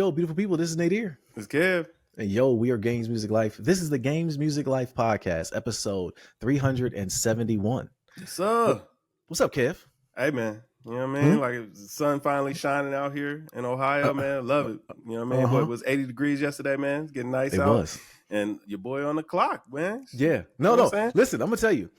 yo, beautiful people. This is Nadir. It's Kev. And yo, we are Games Music Life. This is the Games Music Life podcast, episode 371. Yes, sir. What's up, Kev? Hey, man. You know what I mean? Like, the sun finally shining out here in Ohio, man. Love it. You know what I mean? But it was 80 degrees yesterday, man. It's getting nice out. It was. And your boy on the clock, man. Yeah. No. Listen, I'm going to tell you.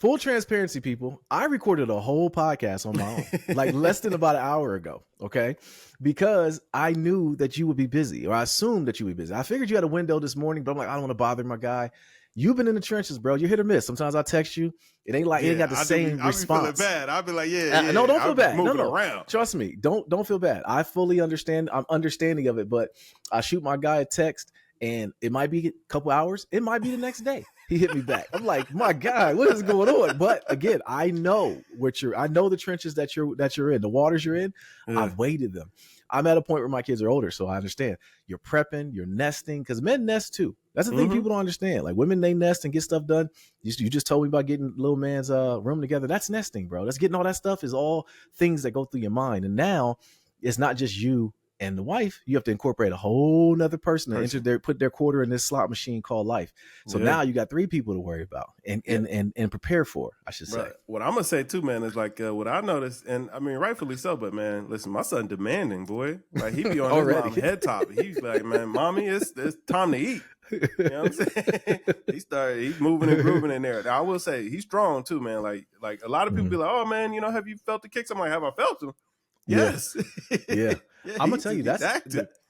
Full transparency, people. I recorded a whole podcast on my own, like less than about an hour ago. Okay. Because I knew that you would be busy, or I assumed that you would be busy. I figured you had a window this morning, but I'm like, I don't want to bother my guy. You've been in the trenches, bro. You're hit or miss. Sometimes I text you. It ain't like, it ain't got the same response. I'll be feeling bad. I'll be like, no, don't feel bad. No. Around. Trust me. Don't feel bad. I fully understand. I'm understanding of it, but I shoot my guy a text and it might be a couple hours. It might be the next day. He hit me back. I'm like, my God, what is going on? But again, I know I know the trenches that you're in, the waters you're in. Yeah. I've waded them. I'm at a point where my kids are older, so I understand. You're prepping, you're nesting, because men nest too. That's the thing people don't understand. Like women, they nest and get stuff done. You just told me about getting little man's room together. That's nesting, bro. That's getting all that stuff is all things that go through your mind. And now it's not just you and the wife. You have to incorporate a whole nother person to put their quarter in this slot machine called life. So now you got three people to worry about and prepare for, I should say. Right. What I'm gonna say too, man, is like what I noticed, and I mean rightfully so, but man, listen, my son demanding, boy. Like he be on his mom's head top. He's like, man, mommy, it's time to eat. You know what I'm saying? He's moving and grooving in there. Now, I will say he's strong too, man. Like a lot of people be like, oh man, have you felt the kicks? I'm like, have I felt them? Yes. Yeah. I'm gonna tell you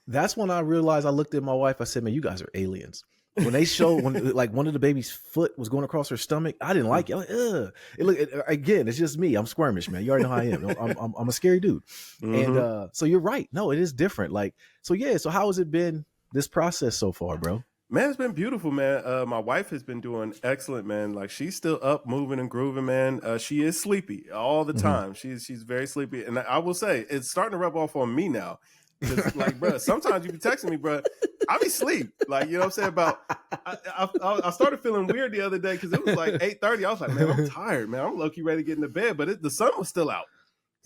that's when I realized. I looked at my wife. I said, "Man, you guys are aliens." When they showed like one of the baby's foot was going across her stomach, I didn't like it. I'm like, ugh. Again, it's just me. I'm squirmish, man. You already know how I am. I'm a scary dude. And so you're right. No, it is different. Like so, yeah. So how has it been this process so far, bro? Man, it's been beautiful, man. My wife has been doing excellent, man. Like she's still up, moving and grooving, man. She is sleepy all the time. She's very sleepy, and I will say it's starting to rub off on me now. Like, bro, sometimes you be texting me, bro. I be asleep. Like, you know what I'm saying? About I started feeling weird the other day because it was like 8:30. I was like, man, I'm tired, man. I'm low-key ready to get into bed, but the sun was still out.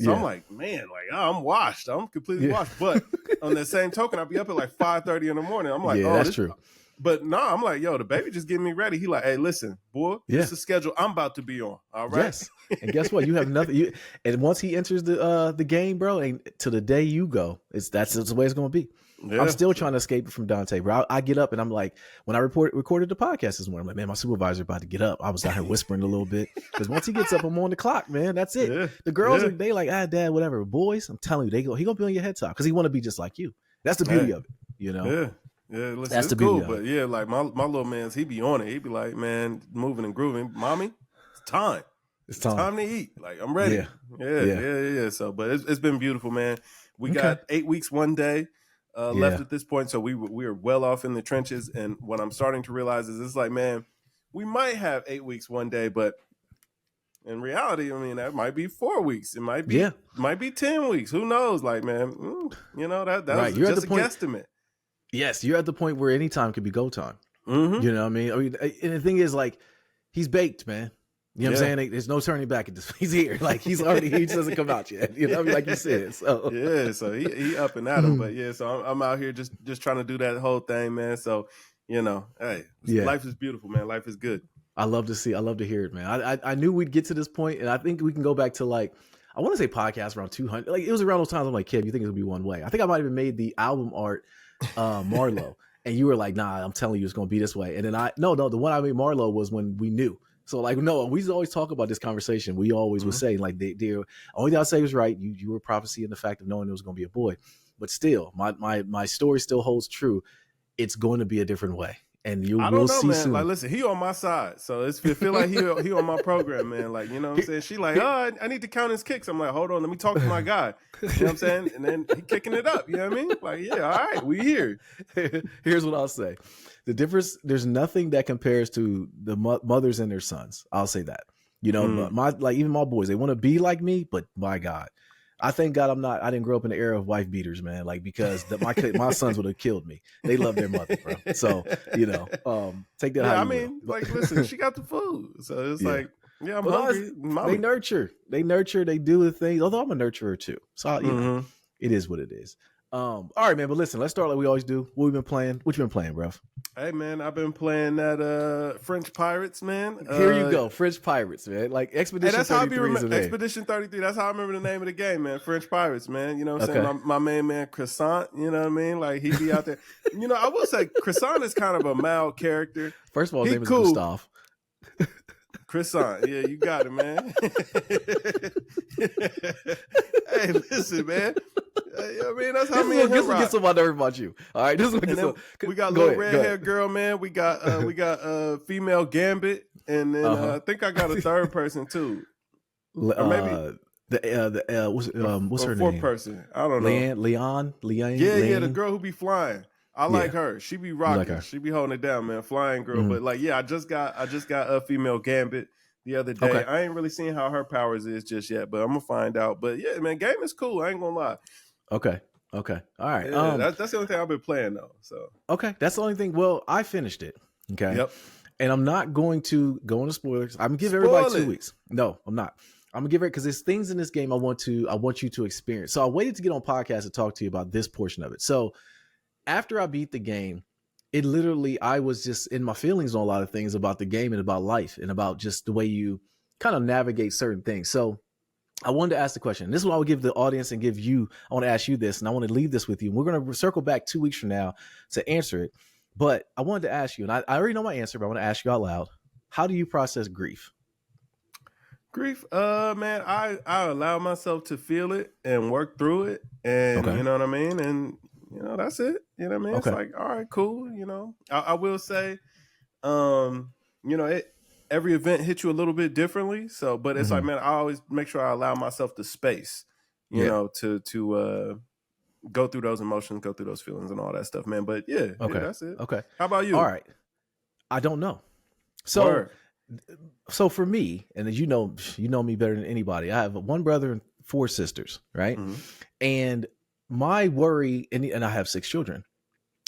So I'm like, man, like I'm washed. I'm completely washed. But on that same token, I'll be up at like 5:30 in the morning. I'm like, that's true. But no, I'm like, yo, the baby just getting me ready. He like, hey, listen, boy, this is the schedule I'm about to be on. All right. Yes. And guess what? You have nothing. And once he enters the game, bro, and to the day you go, that's the way it's going to be. Yeah. I'm still trying to escape it from Dante, bro. I get up and I'm like, when I recorded the podcast this morning, I'm like, man, my supervisor about to get up. I was out here whispering a little bit because once he gets up, I'm on the clock, man. That's it. Yeah. The girls are they like, dad, whatever. Boys, I'm telling you, he gonna be on your head top because he want to be just like you. That's the beauty of it, Yeah. Yeah, listen, that's the cool, but yeah, like my little man's, he be on it. He be like, man, moving and grooving. Mommy, it's time. It's time to eat. Like I'm ready. Yeah. So, but it's been beautiful, man. We got 8 weeks, 1 day left at this point, so we are well off in the trenches. And what I'm starting to realize is it's like, man, we might have 8 weeks, 1 day, but in reality, I mean, that might be 4 weeks. It might be 10 weeks. Who knows? Like, man, that was just a guesstimate. Yes, you're at the point where any time could be go time. You know what I mean? And the thing is, like, he's baked, man. You know what I'm saying? There's no turning back at this. He's here. Like, he just doesn't come out yet. You know what I mean? Like you said. So. Yeah, so he up and at him. But, so I'm out here just trying to do that whole thing, man. So, hey, life is beautiful, man. Life is good. I love to hear it, man. I knew we'd get to this point, and I think we can go back to, like, I want to say podcast around 200. Like, it was around those times I'm like, Kev, you think it's going to be one way? I think I might have even made the album art Marlo, and you were like, nah, I'm telling you it's gonna be this way. And then the one I made Marlo was when we knew. So like, no, we always talk about this conversation. We always would say, like, the only thing I say was right. You were prophecy in the fact of knowing it was gonna be a boy, but still my story still holds true. It's going to be a different way. And we'll see soon. Like, listen, he on my side, so it feel like he on my program, man. Like, you know what I'm saying? She like, I need to count his kicks. I'm like, hold on, let me talk to my guy. You know what I'm saying? And then he kicking it up. You know what I mean? Like, yeah, all right, we here. Here's what I'll say: the difference. There's nothing that compares to the mothers and their sons. I'll say that. Even my boys, they want to be like me, but my God. I thank God I didn't grow up in the era of wife beaters, man. Like, because my sons would have killed me. They love their mother, bro. So, take that. Yeah, I mean, like, listen, she got the food. So it's like, I'm hungry. They nurture, they do the things. Although I'm a nurturer too. So, it is what it is. All right, man. But listen, let's start like we always do. What we've been playing. What you been playing, bro? Hey, man, I've been playing that French Pirates, man. Here you go, French Pirates, man. Like Expedition 33 is a name. Expedition 33. That's how I remember the name of the game, man. French Pirates, man. You know what I'm saying? My main man, Croissant, you know what I mean? Like, he be out there. You know, I will say Croissant is kind of a mild character. First of all, his name is Gustav. Croissant. Yeah, you got it, man. Hey, listen, man. I mean, that's how me and him rock. Get some nerve about you. All right, this is we got little red hair girl, man. We got female Gambit, and then I think I got a third person too, or maybe what's her name? Fourth person. I don't know. Leon. Yeah, the girl who be flying. I like her. She be rocking. Like she be holding it down, man. Flying girl. Mm-hmm. But like, yeah, I just got a female Gambit the other day. Okay. I ain't really seen how her powers is just yet, but I'm gonna find out. But yeah, man, game is cool. I ain't gonna lie. Okay. All right. Yeah, that's the only thing I've been playing though. So okay, that's the only thing. Well, I finished it. Okay. Yep. And I'm not going to go into spoilers. I'm gonna give everybody 2 weeks. No, I'm not. I'm gonna give it because there's things in this game I want you to experience. So I waited to get on podcast to talk to you about this portion of it. So after I beat the game, it literally, I was just in my feelings on a lot of things about the game and about life and about just the way you kind of navigate certain things. So I wanted to ask the question. This is what I would give the audience and give you. I want to ask you this, and I want to leave this with you. We're going to circle back 2 weeks from now to answer it. But I wanted to ask you, and I already know my answer, but I want to ask you out loud. How do you process grief? Grief, man, I allow myself to feel it and work through it. And you know what I mean? And you know, that's it. You know what I mean? Okay. It's like, all right, cool. You know, I will say, you know, every event hits you a little bit differently. So, but it's like, man, I always make sure I allow myself the space, you know, to go through those emotions, go through those feelings and all that stuff, man. But yeah, that's it. Okay. How about you? All right. I don't know. So for me, and as you know me better than anybody, I have one brother and 4 sisters, right? Mm-hmm. And my worry, and I have 6 children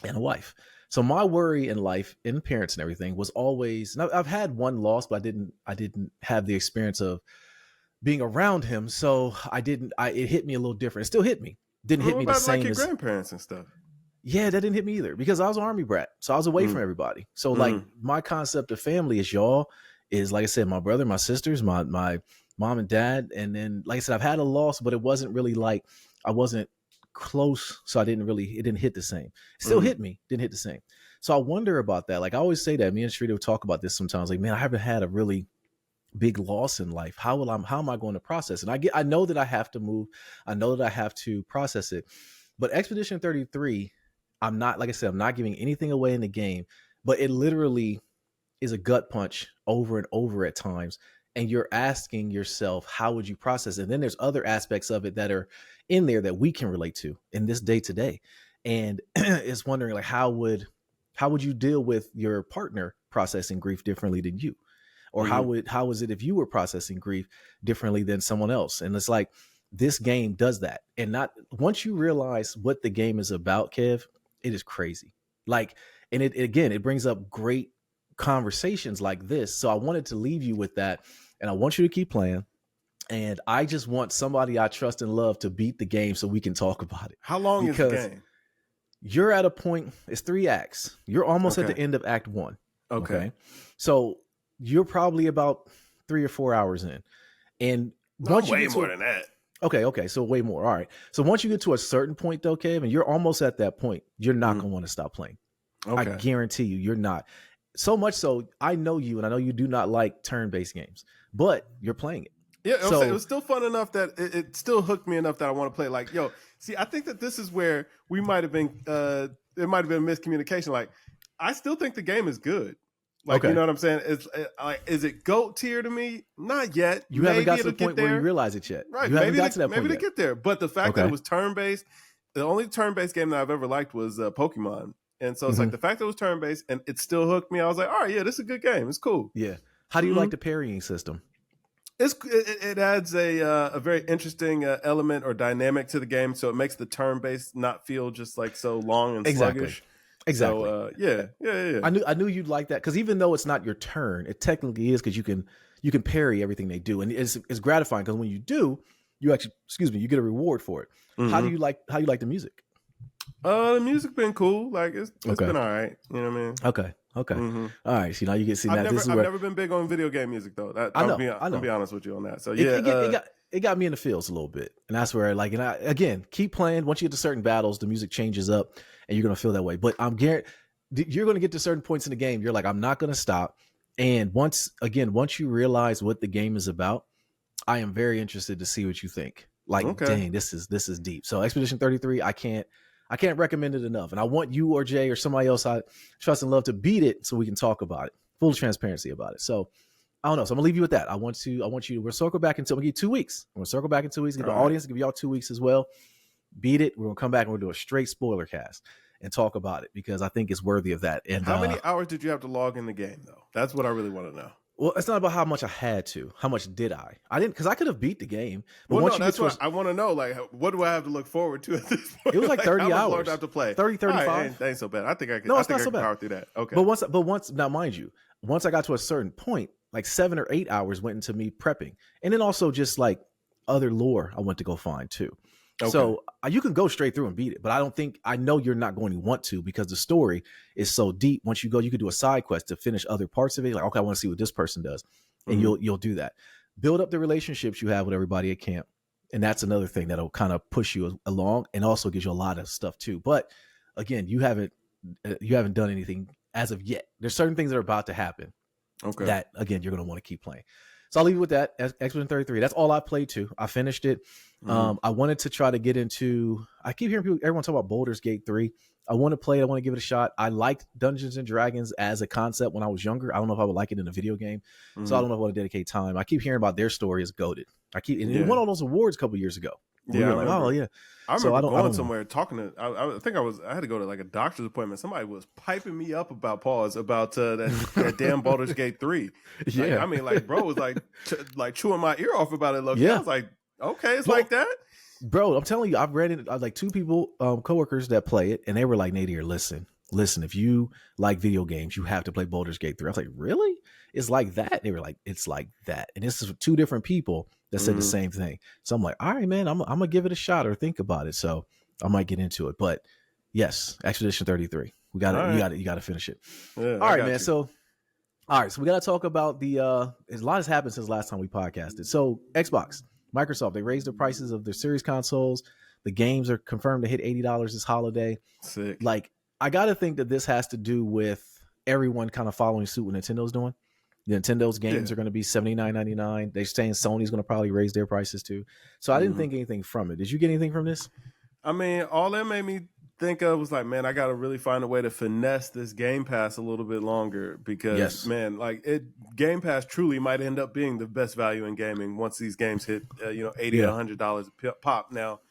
and a wife. So my worry in life, in parents and everything, was always, and I've had one loss, but I didn't have the experience of being around him. So it hit me a little different. It still hit me. Didn't hit me the same like your grandparents and stuff. Yeah, that didn't hit me either because I was an Army brat. So I was away from everybody. So like my concept of family is like I said, my brother, my sisters, my mom and dad. And then, like I said, I've had a loss, but it wasn't really like, I wasn't close. So it didn't hit the same. It still hit me, didn't hit the same. So I wonder about that. Like I always say that, me and Shrita will talk about this sometimes. Like, man, I haven't had a really big loss in life. How am I going to process it? I know that I have to move. I know that I have to process it. But Expedition 33, I'm not giving anything away in the game, but it literally is a gut punch over and over at times. And you're asking yourself, how would you process it? And then there's other aspects of it that are in there that we can relate to in this day to day. And it's wondering like, how would you deal with your partner processing grief differently than you? Or how is it if you were processing grief differently than someone else? And it's like, this game does that. And once you realize what the game is about, Kev, it is crazy. Like, and it brings up great conversations like this. So I wanted to leave you with that. And I want you to keep playing. And I just want somebody I trust and love to beat the game so we can talk about it. How long is the game? You're at a point, it's 3 acts. You're almost at the end of act 1. Okay. So you're probably about 3 or 4 hours in. And way more than that. Okay. So way more. All right. So once you get to a certain point though, Kevin, you're almost at that point. You're not going to want to stop playing. Okay. I guarantee you're not. So much so, I know you, and I know you do not like turn-based games, but you're playing it. Yeah, so, it was still fun enough that it still hooked me enough that I want to play. Like, yo, see, I think that this is where we might have been, there might have been miscommunication. Like, I still think the game is good. Like, you know what I'm saying? It's like, is it GOAT tier to me? Not yet. You haven't got to the point where you realize it yet. Right. You haven't got to that point. Maybe to get there. But the fact that it was turn-based, the only turn-based game that I've ever liked was Pokemon. And so it's like the fact that it was turn-based and it still hooked me. I was like, all right, yeah, this is a good game. It's cool. Yeah. How do you like the parrying system? It adds a very interesting element or dynamic to the game. So it makes the turn-based not feel just like so long and sluggish. Exactly. So, yeah. I knew you'd like that because even though it's not your turn, it technically is because you can parry everything they do. And it's gratifying because when you do, you actually, you get a reward for it. Mm-hmm. How do you like the music? The music been cool. Like it's been all right. You know what I mean? Okay. Mm-hmm. All right. So now you get see that. I've never been big on video game music though. I'll be honest with you on that. So yeah, it got me in the feels a little bit, and that's where again keep playing. Once you get to certain battles, the music changes up, and you're gonna feel that way. But I'm guaranteed you're gonna get to certain points in the game. You're like, I'm not gonna stop. And once you realize what the game is about, I am very interested to see what you think. Like, dang, this is deep. So Expedition 33, I can't recommend it enough. And I want you or Jay or somebody else I trust and love to beat it so we can talk about it. Full transparency about it. So I don't know. So I'm gonna leave you with that. I want you to we'll circle back until we get 2 weeks. We're gonna circle back in 2 weeks, give the audience, give y'all 2 weeks as well. Beat it. We're gonna come back and we'll do a straight spoiler cast and talk about it because I think it's worthy of that. And how many hours did you have to log in the game though? That's what I really want to know. Well, it's not about how much I had to. How much did I? I didn't, because I could have beat the game. But well, no, that's what I want to know. Like, what do I have to look forward to at this point? It was like 30 hours. How much I have to play? 30, 35. Right, ain't so bad. I think I can. No, it's not so bad. Power through that. Okay. But once, now mind you, once I got to a certain point, like 7 or 8 hours went into me prepping, and then also just like other lore I went to go find too. Okay. So you can go straight through and beat it, but I know you're not going to want to because the story is so deep. Once you go, you could do a side quest to finish other parts of it. Like, okay, I want to see what this person does. And you'll do that. Build up the relationships you have with everybody at camp. And that's another thing that'll kind of push you along and also gives you a lot of stuff too. But again, you haven't done anything as of yet. There's certain things that are about to happen. Okay. That again, you're going to want to keep playing. So I'll leave you with that. Expedition 33. That's all I played too. I finished it. I wanted to try to get into, I keep hearing everyone talk about Baldur's Gate 3. I want to play it. I want to give it a shot. I liked Dungeons and Dragons as a concept when I was younger. I don't know if I would like it in a video game. So I don't know if I want to dedicate time. I keep hearing about their story is goated. It won all those awards a couple years ago. Yeah. Like, oh yeah. I remember going somewhere talking to, I think I had to go to like a doctor's appointment. Somebody was piping me up about that damn Baldur's Gate 3. Yeah. Like, I mean, like, bro was like chewing my ear off about it. Yeah. I was like, okay, it's like that. Bro, I'm telling you, I've read it. Like 2 people, coworkers that play it, and they were like, Nadir, listen, if you like video games, you have to play Baldur's Gate 3. I was like, really? It's like that? They were like, it's like that. And this is 2 different people that said the same thing. So I'm like, all right, man, I'm gonna give it a shot or think about it. So I might get into it. But yes, Expedition 33. You gotta finish it. Yeah, all right, man. So we gotta talk about a lot has happened since last time we podcasted. So Xbox. Microsoft, they raised the prices of their series consoles. The games are confirmed to hit $80 this holiday. Sick. Like, I got to think that this has to do with everyone kind of following suit what Nintendo's doing. Nintendo's games are going to be $79.99. They're saying Sony's going to probably raise their prices too. So I didn't think anything from it. Did you get anything from this? I mean, all that made me think of was like, man, I got to really find a way to finesse this Game Pass a little bit longer because, man, like Game Pass truly might end up being the best value in gaming once these games hit, $80 to $100 pop. Now,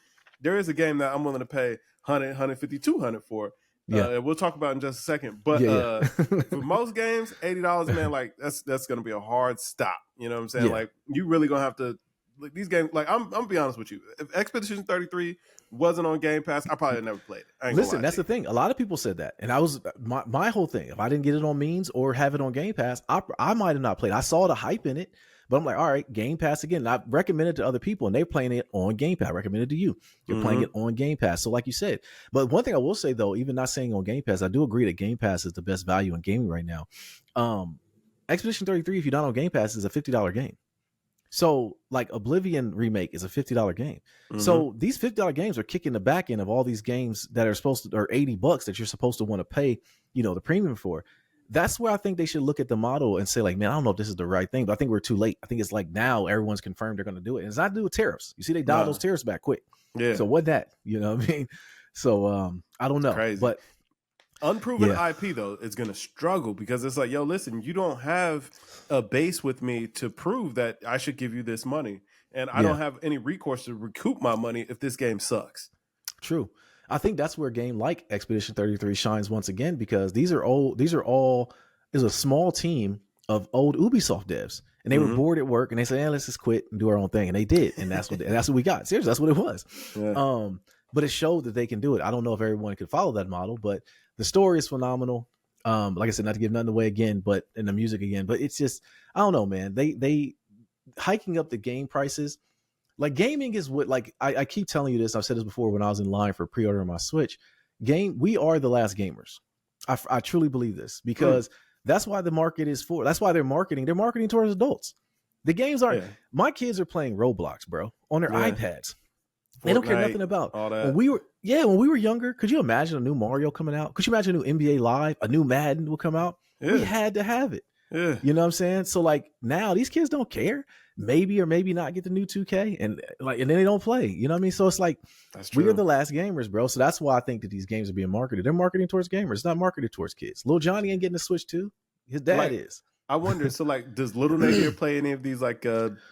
there is a game that I'm willing to pay $100, $150, $200 for. We'll talk about it in just a second. But for most games, $80, man, like that's going to be a hard stop. You know what I'm saying? Yeah. Like you really going to have to. Like, these games, like I'm gonna be honest with you. If Expedition 33 wasn't on Game Pass, I probably never played it. Listen, that's the thing. A lot of people said that, and I was my whole thing. If I didn't get it on Means or have it on Game Pass, I might have not played. I saw the hype in it, but I'm like, all right, Game Pass again. And I recommended to other people, and they're playing it on Game Pass. I recommended to you. You're playing it on Game Pass. So, like you said, but one thing I will say though, even not saying on Game Pass, I do agree that Game Pass is the best value in gaming right now. Expedition 33, if you're not on Game Pass, is a $50 game. So like Oblivion remake is a $50 game. So these $50 games are kicking the back end of all these games that are supposed to, or $80 that you're supposed to want to pay, the premium for. That's where I think they should look at the model and say like, man, I don't know if this is the right thing, but I think we're too late. I think it's like now everyone's confirmed they're going to do it. And it's not to do with tariffs. You see, they dialed those tariffs back quick. Yeah. So what that, you know what I mean? So I don't know. Crazy. But unproven IP though is going to struggle because it's like, yo, listen, you don't have a base with me to prove that I should give you this money, and I don't have any recourse to recoup my money if this game sucks. True. I think that's where a game like Expedition 33 shines once again because these are all is a small team of old Ubisoft devs, and they were bored at work, and they said, let's just quit and do our own thing, and they did, and that's what we got. Seriously, that's what it was. Yeah. But it showed that they can do it. I don't know if everyone could follow that model, but the story is phenomenal. Like I said, not to give nothing away again, but in the music again, but it's just, I don't know, man. They hiking up the game prices. Like gaming is what, like I keep telling you this. I've said this before when I was in line for pre-ordering my Switch. We are the last gamers. I truly believe this because that's why the market is for. That's why they're marketing. They're marketing towards adults. The games aren't. Yeah. My kids are playing Roblox, bro, on their iPads. They don't care nothing about all that. When we were younger, could you imagine a new Mario coming out? Could you imagine a new NBA Live, a new Madden will come out? Yeah. We had to have it. Yeah. You know what I'm saying? So like now these kids don't care. Maybe or maybe not get the new 2K and then they don't play. You know what I mean? So it's like we are the last gamers, bro. So that's why I think that these games are being marketed. They're marketing towards gamers. It's not marketed towards kids. Little Johnny ain't getting a Switch too. His dad is. I wonder. So like, does Little Nate play any of these like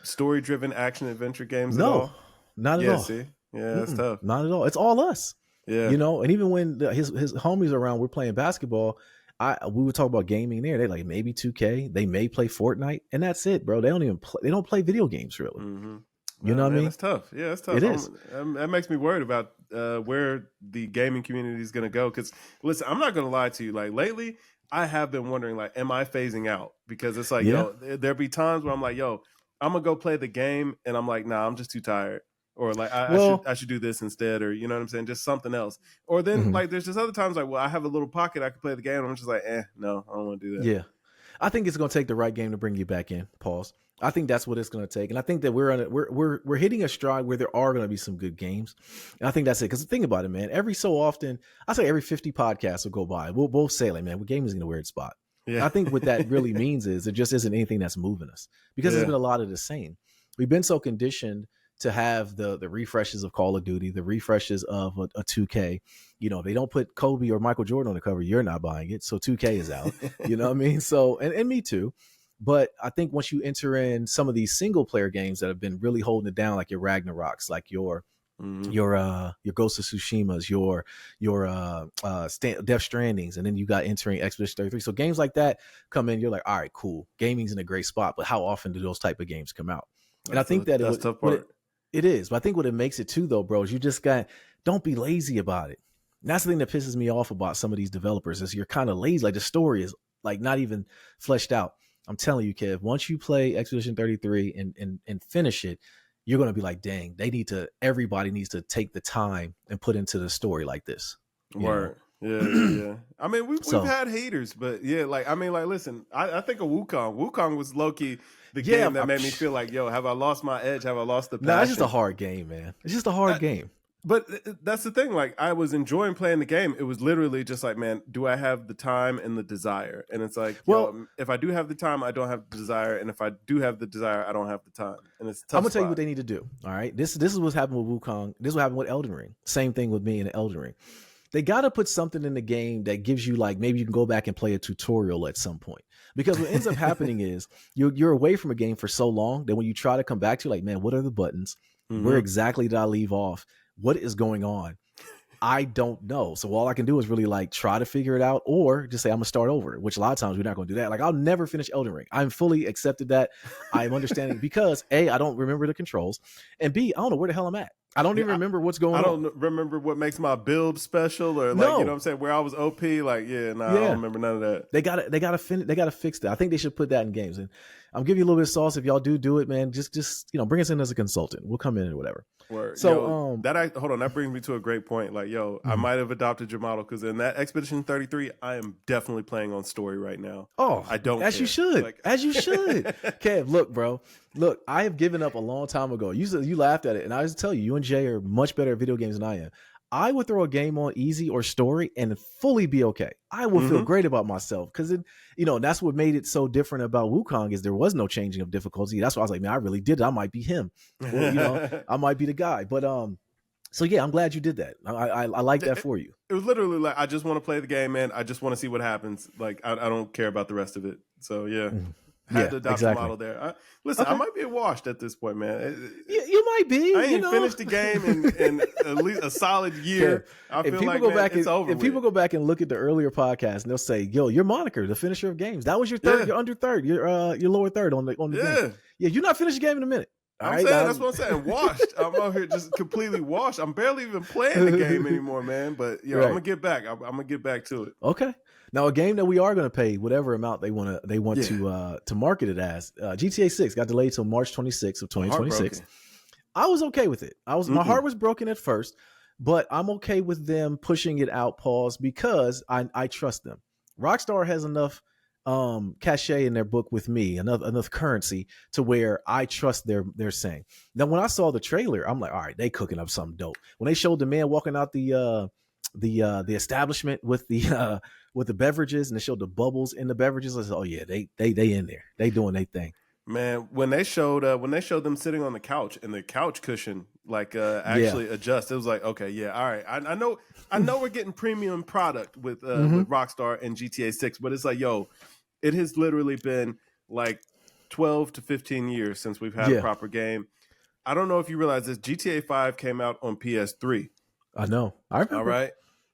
story-driven action adventure games? No, at all? Not at all. See? Yeah, that's tough. Not at all. It's all us. Yeah. You know, and even when his homies are around, we're playing basketball. We would talk about gaming there. They like maybe 2K. They may play Fortnite, and that's it, bro. They don't even play. They don't play video games really. Mm-hmm. You know what I mean? That's tough. Yeah, that's tough. It is. That makes me worried about where the gaming community is going to go. Because listen, I'm not going to lie to you. Like lately, I have been wondering, like, am I phasing out? Because it's like, yo, there'll be times where I'm like, yo, I'm gonna go play the game, and I'm like, nah, I'm just too tired. Or like I should do this instead, or you know what I'm saying, just something else. Or then like there's just other times like, well, I have a little pocket, I can play the game, and I'm just like, no, I don't want to do that. Yeah, I think it's gonna take the right game to bring you back in. Pause. I think that's what it's gonna take, and I think that we're hitting a stride where there are gonna be some good games, and I think that's it. Because think about it, man. Every so often, I say every 50 podcasts will go by, we'll both say like, man, gaming is in a weird spot. Yeah. I think what that really means is it just isn't anything that's moving us because it's been a lot of the same. We've been so conditioned to have the refreshes of Call of Duty, the refreshes of a 2K. You know, if they don't put Kobe or Michael Jordan on the cover, you're not buying it. So 2K is out. You know what I mean? So, and me too. But I think once you enter in some of these single player games that have been really holding it down, like your Ragnaroks, like your Ghost of Tsushima's, your Death Strandings, and then you got entering Expedition 33. So games like that come in, you're like, all right, cool. Gaming's in a great spot, but how often do those type of games come out? And I think that's the tough part. It is, but I think what it makes it too, though, bro, is you just don't be lazy about it. And that's the thing that pisses me off about some of these developers is you're kind of lazy. Like the story is like not even fleshed out. I'm telling you, Kev, once you play Expedition 33 and finish it, you're going to be like, dang, everybody needs to take the time and put into the story like this. Word. Yeah. I mean, we've had haters, but listen, I think of Wukong. Wukong was low-key the game that made me feel like, yo, have I lost my edge? Have I lost the passion? Nah, it's just a hard game, man. It's just a hard game. But that's the thing. Like, I was enjoying playing the game. It was literally just like, man, do I have the time and the desire? And it's like, if I do have the time, I don't have the desire. And if I do have the desire, I don't have the time. And it's tough. I'm going to tell you what they need to do. All right. This is what's happened with Wukong. This is what happened with Elden Ring. Same thing with me in Elden Ring. They got to put something in the game that gives you like, maybe you can go back and play a tutorial at some point. Because what ends up happening is you're away from a game for so long that when you try to come back to like, man, what are the buttons? Where exactly did I leave off? What is going on? I don't know. So all I can do is really like try to figure it out or just say, I'm gonna start over, which a lot of times we're not going to do that. Like I'll never finish Elden Ring. I'm fully accepted that. I'm understanding because A, I don't remember the controls, and B, I don't know where the hell I'm at. I don't even remember what's going on. I don't remember what makes my build special or like, you know what I'm saying? Where I was OP, like, I don't remember none of that. They gotta fix that. I think they should put that in games. And I'm giving you a little bit of sauce. If y'all do it, man, just bring us in as a consultant. We'll come in or whatever. Word. So hold on, that brings me to a great point. Like, I might have adopted your model because in that Expedition 33, I am definitely playing on story right now. Oh, I don't as care. You should. As you should. Kev, look, bro. Look, I have given up a long time ago. You laughed at it, and I just tell you and Jay are much better at video games than I am. I would throw a game on easy or story and fully be okay. I would feel great about myself because that's what made it so different about Wukong is there was no changing of difficulty. That's why I was like, man, I really did it. I might be him. Or, I might be the guy. But so yeah, I'm glad you did that. I like that for you. It was literally like I just want to play the game, man. I just want to see what happens. Like I don't care about the rest of it. So yeah. Had to adopt the model there. I might be washed at this point, man. You might be. I ain't finished the game in at least a solid year. I feel like it's over. If people go back and look at the earlier podcast, and they'll say, "Yo, your moniker, the finisher of games. That was your third. You're under third. You're lower third on the game. Yeah, you're not finished the game in a minute." That's what I'm saying. Washed. I'm out here just completely washed. I'm barely even playing the game anymore, man. But I'm gonna get back. I'm gonna get back to it. Okay. Now a game that we are going to pay whatever amount they want to market it as. GTA 6 got delayed till March 26th of 2026. I was okay with it. My heart was broken at first, but I'm okay with them pushing it out, pause, because I trust them. Rockstar has enough cachet in their book with me, enough currency to where I trust their saying. Now, when I saw the trailer, I'm like, all right, they cooking up something dope. When they showed the man walking out the establishment with the beverages, and they showed the bubbles in the beverages, I said, oh yeah, they in there, they doing their thing. Man, when they showed them sitting on the couch and the couch cushion actually adjust, it was like, okay, yeah, all right. I know we're getting premium product with Rockstar and GTA 6, but it's like, yo, it has literally been like 12 to 15 years since we've had a proper game. I don't know if you realize this. GTA 5 came out on PS3. I know. I remember. All right.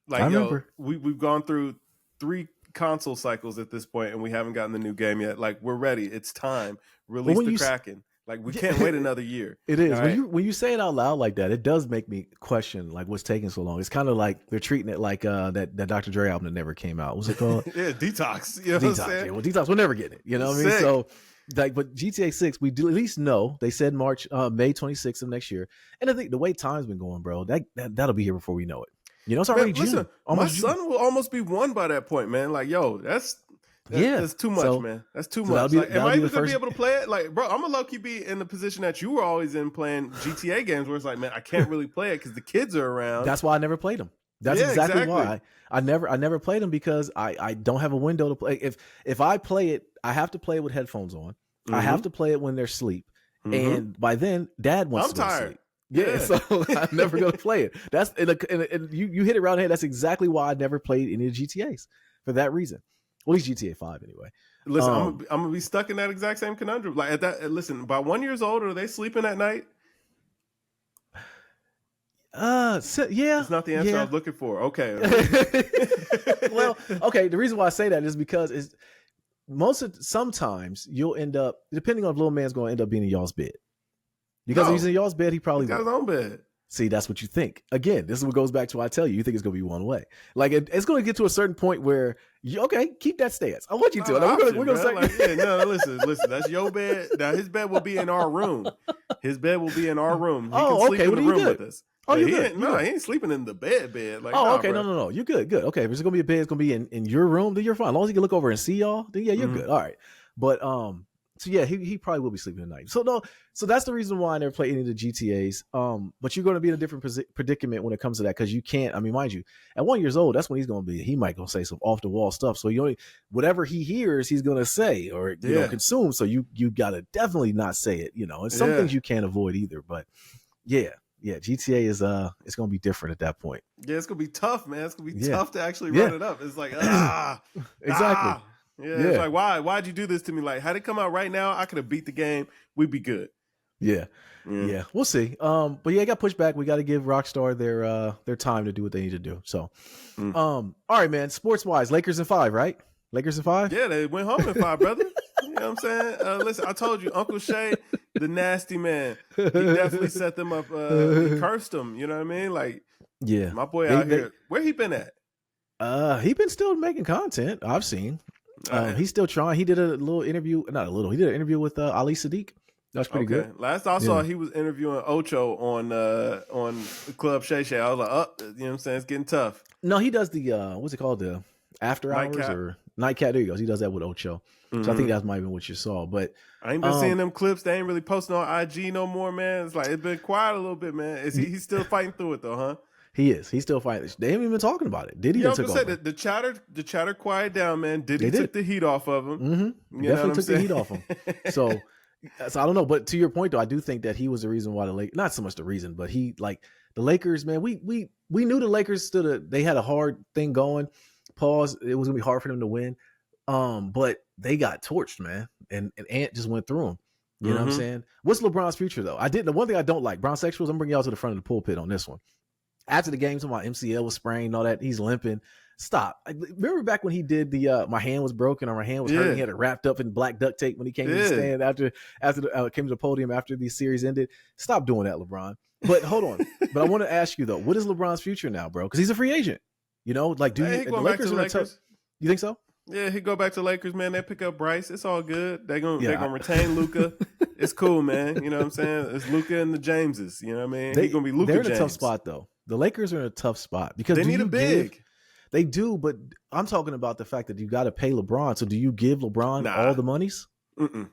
Like, I remember. We've gone through 3 console cycles at this point, and we haven't gotten the new game yet. Like, we're ready. It's time. Release the Kraken. Like, we can't wait another year. It is. When you say it out loud like that, it does make me question, like, what's taking so long. It's kind of like they're treating it like that Dr. Dre album that never came out. What's it called? Detox. You know what I'm saying? Yeah, well, Detox, we're never getting it. You know what I mean? So, like, but GTA 6, we do at least know, they said May 26th of next year. And I think the way time's been going, bro, that'll be here before we know it. You know, it's already June. Listen, my son will almost be 1 by that point, man. Like, yo, that's too much, man. That's too much. Like, am I even gonna be able to play it? Like, bro, I'm gonna low-key be in the position that you were always in playing GTA games, where it's like, man, I can't really play it because the kids are around. That's why I never played them. That's exactly why I never played them, because I don't have a window to play. If I play it, I have to play it with headphones on. I have to play it when they're asleep, and by then, Dad wants to go to sleep. Yeah, so I'm never gonna play it. That's and you hit it around the head. That's exactly why I never played any of the GTAs, for that reason. Well, at least GTA 5 anyway. Listen, I'm gonna be stuck in that exact same conundrum. Like, listen, by 1 year old, are they sleeping at night? Yeah, it's not the answer I was looking for. Okay. Well, okay. The reason why I say that is because sometimes you'll end up, depending on if little man's going to end up being in y'all's bed. Because if he's in y'all's bed, he probably got his own bed. See, that's what you think. Again, this is what goes back to what I tell you. You think it's going to be one way. Like, it's going to get to a certain point where, keep that stance. I want you to. We're going to say, like, listen. That's your bed. Now, his bed will be in our room. His bed will be in our room. He can sleep in the room with us. Oh, you good? He ain't sleeping in the bed. Like, okay. No. You're good. Good. Okay. If it's going to be a bed, it's going to be in your room, then you're fine. As long as you can look over and see y'all, then yeah, you're good. All right. But, so yeah, he probably will be sleeping at night. So that's the reason why I never play any of the GTAs. But you're going to be in a different predicament when it comes to that, because you can't. I mean, mind you, at 1 year old, that's when he's going to be. He might go say some off the wall stuff. So whatever he hears, he's going to say or consume. So you got to definitely not say it. And some things you can't avoid either. But yeah, GTA is it's going to be different at that point. Yeah, it's going to be tough, man. It's going to be tough to actually run it up. It's like exactly. Yeah, it's like, why'd you do this to me? Like, had it come out right now, I could have beat the game. We'd be good. Yeah. We'll see. But yeah, it got pushed back. We got to give Rockstar their time to do what they need to do. So, all right, man. Sports wise, Lakers in 5, right? Lakers in 5. Yeah, they went home in 5, brother. You know what I'm saying? Listen, I told you, Uncle Shay, the nasty man. He definitely set them up. He cursed them. You know what I mean? Like, my boy out here. Where he been at? He been still making content. I've seen. He's still trying. He did a little interview. Not a little. He did an interview with Ali Sadiq. That's pretty good. Last I saw, he was interviewing Ocho on Club Shay Shay. I was like, you know what I'm saying? It's getting tough. No, he does the what's it called? The after hours or nightcap. There you go. He does that with Ocho. So I think that might have been what you saw. But I ain't been seeing them clips. They ain't really posting on IG no more, man. It's like it's been quiet a little bit, man. He's still fighting through it though, huh? He is. He's still fighting. They haven't even been talking about it. Diddy took over. The chatter quiet down, man. Diddy took the heat off of him. Definitely took the heat off him. So I don't know. But to your point, though, I do think that he was the reason why the Lakers, not so much the reason, but he, like, the Lakers, man, we knew the Lakers they had a hard thing going. Pause. It was going to be hard for them to win. But they got torched, man. And Ant just went through them. You know what I'm saying? What's LeBron's future, though? The one thing I don't like, Bron Sexuals, I'm bringing y'all to the front of the pulpit on this one. After the game, talking about MCL was sprained and all that, he's limping. Stop. Remember back when he did the my hand was broken or my hand was hurting, he had it wrapped up in black duct tape when he came to the stand after came to the podium after the series ended. Stop doing that, LeBron. But hold on. But I want to ask you, though, what is LeBron's future now, bro? Because he's a free agent. You know, like, the Lakers are tough. You think so? Yeah, he go back to Lakers, man. They pick up Bryce. It's all good. They're gonna retain Luka. It's cool, man. You know what I'm saying? It's Luka and the Jameses. You know what I mean? He's gonna be Luka. They're in James. a tough spot though. The Lakers are in a tough spot because they need a big. They do, but I'm talking about the fact that you got to pay LeBron. So do you give LeBron all the monies? You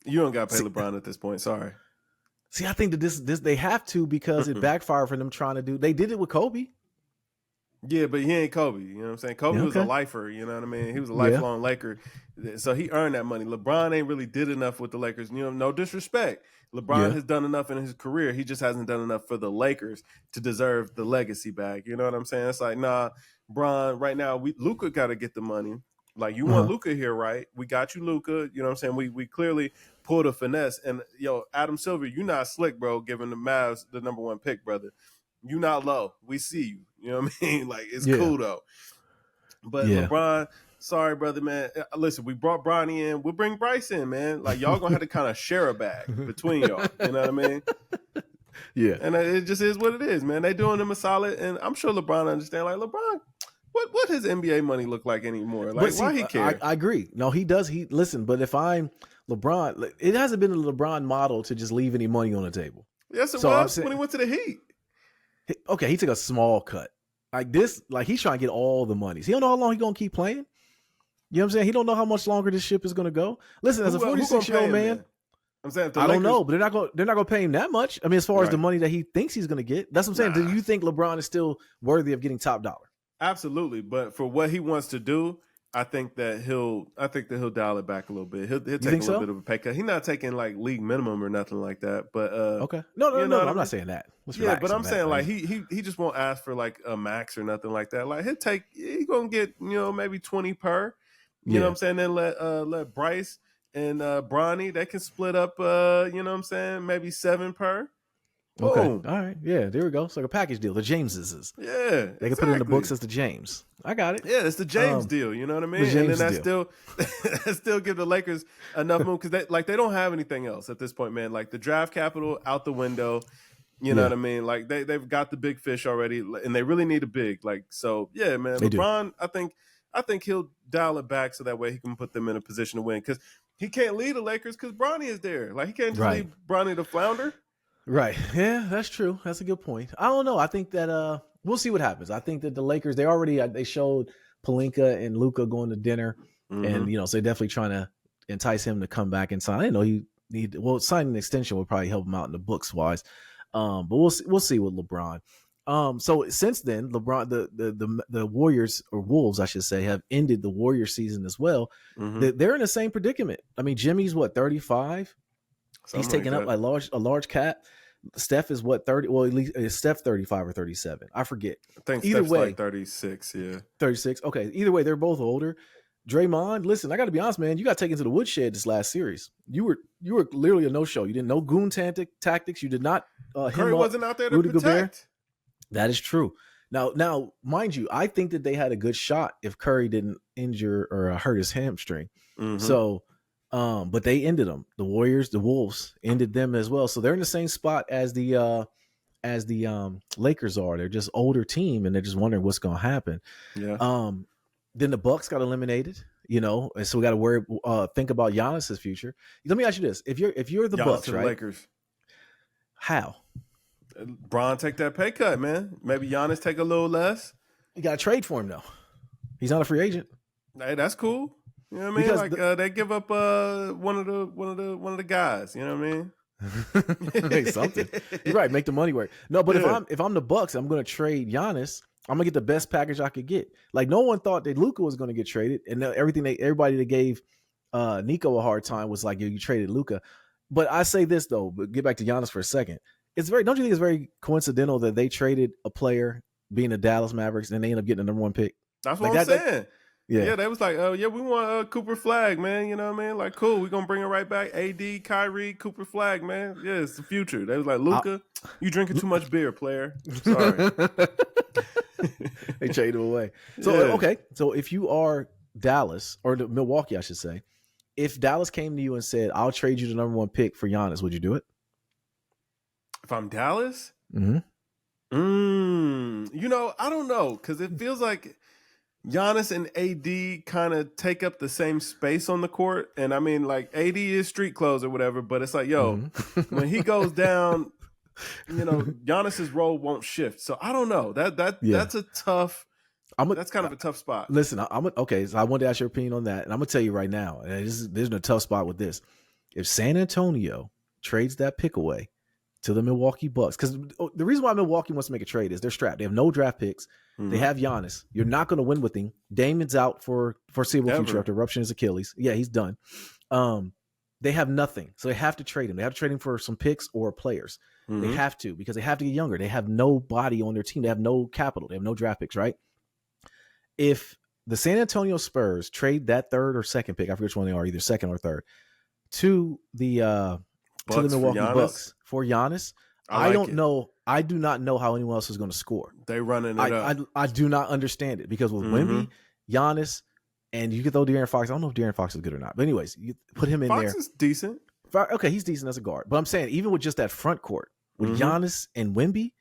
don't got to pay LeBron at this point. Sorry. See, I think that this they have to because it backfired for them trying to do. They did it with Kobe. Yeah, but he ain't Kobe. You know what I'm saying? Kobe was a lifer. You know what I mean? He was a lifelong Laker. So he earned that money. LeBron ain't really did enough with the Lakers. You know, no disrespect. LeBron has done enough in his career. He just hasn't done enough for the Lakers to deserve the legacy bag. You know what I'm saying? It's like, nah, Bron, right now, Luka got to get the money. Like, you want Luka here, right? We got you, Luka. You know what I'm saying? We clearly pulled a finesse. And, Adam Silver, you not slick, bro, giving the Mavs the number 1 pick, brother. You not low. We see you. You know what I mean? Like, it's cool, though. But LeBron, sorry, brother, man. Listen, we brought Bronny in. We'll bring Bryce in, man. Like, y'all going to have to kind of share a bag between y'all. You know what I mean? Yeah. And it just is what it is, man. They doing him a solid. And I'm sure LeBron understand. Like, LeBron, what his NBA money look like anymore? Like, why he care? I agree. No, he does. Listen, but if I'm LeBron, it hasn't been a LeBron model to just leave any money on the table. Yes, it was when he went to the Heat. Okay, he took a small cut. Like this, like he's trying to get all the money. He don't know how long he's gonna keep playing. You know what I'm saying? He don't know how much longer this ship is gonna go. Listen, as a 46-year-old man, I'm saying I don't know, but they're not gonna pay him that much. I mean, as far as the money that he thinks he's gonna get, that's what I'm saying. Do you think LeBron is still worthy of getting top dollar? Absolutely, but for what he wants to do, I think that he'll dial it back a little bit. He'll take a little bit of a pay cut. He's not taking like league minimum or nothing like that. But okay, no, I'm not saying that. But I'm saying like he just won't ask for like a max or nothing like that. Like he's gonna get maybe 20 per. You know what I'm saying? Then let Bryce and Bronny, they can split up. You know what I'm saying? Maybe 7 per. Okay. Boom. All right. Yeah, there we go. It's like a package deal. The Jameses. Yeah. They can put it in the books as the James. I got it. Yeah, it's the James deal. You know what I mean? And then that still give the Lakers enough move because they don't have anything else at this point, man. Like the draft capital out the window. You know what I mean? Like they've got the big fish already, and they really need a big. Like so, yeah, man. LeBron, I think he'll dial it back so that way he can put them in a position to win because he can't lead the Lakers because Bronny is there. Like he can't just leave Bronny to flounder. Right. Yeah, that's true. That's a good point. I don't know. I think that we'll see what happens. I think that the Lakers, they showed Pelinka and Luka going to dinner, and so they're definitely trying to entice him to come back and sign. I didn't know signing an extension would probably help him out in the books wise. But we'll see with LeBron. So since then, LeBron, the Warriors or Wolves, I should say, have ended the Warrior season as well. They're in the same predicament. I mean, Jimmy's 35. He's taking up a large cap. Steph is 30? Well, at least is Steph 35 or 37? I forget. I think either Steph's way, like 36. Yeah, 36. Okay, either way, they're both older. Draymond, listen, I got to be honest, man. You got taken to the woodshed this last series. You were literally a no-show. You didn't know goon tactics. You did not. Curry wasn't out there to protect. Gobert. That is true. Now, mind you, I think that they had a good shot if Curry didn't injure or hurt his hamstring. So. But they ended them. The Warriors, the Wolves ended them as well. So they're in the same spot as the Lakers are. They're just older team, and they're just wondering what's going to happen. Yeah. Then the Bucks got eliminated. And so we got to think about Giannis's future. Let me ask you this: if you're the Bucks, right? Lakers. How? Bron take that pay cut, man. Maybe Giannis take a little less. You got to trade for him though. He's not a free agent. Hey, that's cool. You know what I mean? Because they give up one of the guys. You know what I mean? Hey, something. You're right. Make the money work. No, but if I'm the Bucks, I'm going to trade Giannis. I'm gonna get the best package I could get. Like no one thought that Luka was going to get traded, and everybody that gave Nico a hard time was like, you traded Luka. But I say this though, but get back to Giannis for a second. Don't you think it's very coincidental that they traded a player being the Dallas Mavericks and they end up getting the number 1 pick? That's what I'm saying. Yeah, they was like, we want Cooper Flag, man. You know what I mean? Like, cool, we're going to bring it right back. AD, Kyrie, Cooper Flag, man. Yeah, it's the future. They was like, Luka, you drinking too much beer, player. Sorry. They traded him away. So, okay. So if you are Dallas, or Milwaukee, I should say, if Dallas came to you and said, I'll trade you the number 1 pick for Giannis, would you do it? If I'm Dallas? Mm-hmm. I don't know, because it feels like Giannis and AD kind of take up the same space on the court. And I mean, like, AD is street clothes or whatever, but it's like, yo, when he goes down, Giannis's role won't shift. So I don't know. That's a tough. That's kind of a tough spot. Listen, okay. So I wanted to ask your opinion on that, and I'm gonna tell you right now. And there's a tough spot with this. If San Antonio trades that pick away to the Milwaukee Bucks, because the reason why Milwaukee wants to make a trade is they're strapped. They have no draft picks. They have Giannis. You're not going to win with him. Damon's out for foreseeable future after rupturing his Achilles. Yeah, he's done. They have nothing, so they have to trade him. They have to trade him for some picks or players. They have to, because they have to get younger. They have nobody on their team. They have no capital. They have no draft picks, right? If the San Antonio Spurs trade that third or second pick, I forget which one they are, either second or third, to the Milwaukee Bucks for Giannis, I don't know. I do not know how anyone else is going to score. They running it up. I do not understand it, because with Wemby, Giannis, and you can throw De'Aaron Fox. I don't know if De'Aaron Fox is good or not. But anyways, you put him in there. Fox is decent. Okay, he's decent as a guard. But I'm saying, even with just that front court, with Giannis and Wemby,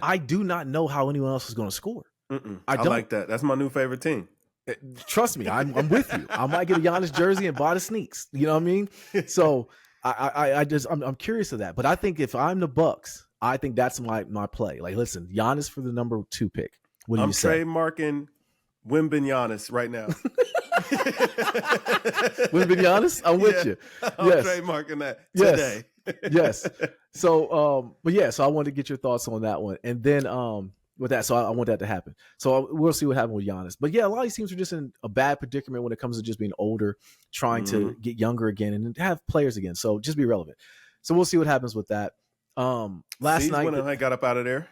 I do not know how anyone else is going to score. I like that. That's my new favorite team. Trust me, I'm with you. I might get a Giannis jersey and buy the sneaks. You know what I mean? So I'm curious of that. But I think if I'm the Bucks, I think that's my play. Like, listen, Giannis for the number 2 pick. What do you say? I'm trademarking Wemby Giannis right now. Wemby Giannis? I'm with you. I'm trademarking that today. Yes. So, so I wanted to get your thoughts on that one. And then with that, so I want that to happen. So we'll see what happens with Giannis. But yeah, a lot of these teams are just in a bad predicament when it comes to just being older, trying to get younger again and have players again. So just be relevant. So we'll see what happens with that. Last night when I got up out of there,